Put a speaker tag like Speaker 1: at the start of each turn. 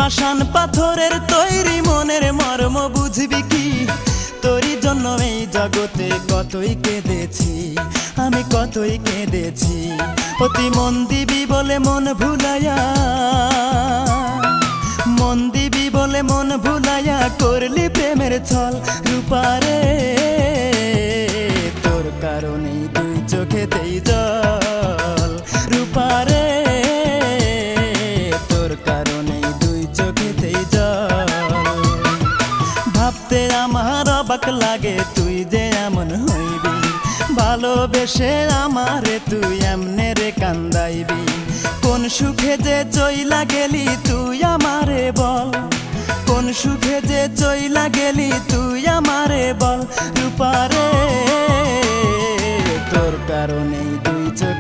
Speaker 1: পাষাণ পাথরের তৈরি মনের মর্ম বুঝবি কি? তোরই জন্য এই জগতে কতই কেঁদেছি, আমি কতই কেঁদেছি। অতি মন দিবি বলে মন ভুলাইয়া, মন দিবি বলে মন ভুলাইয়া করলি প্রেমের ছল। রূপারে তোর কারণেই দুই চোখেতেই জল। রূপারে তোর কারণেই দুই চোখেতেই জল। ভাবতে আমার অবাক লাগে তুই যে এমন হইবি, ভালোবেসে আমারে তুই এমনে রে কান্দাইবি। কোন সুখে যে চইলা গেলি তুই আমারে বল, কোন সুখে যে চইলা গেলি তুই আমারে বল। রূপারে তোর কারণেই দুই চোখ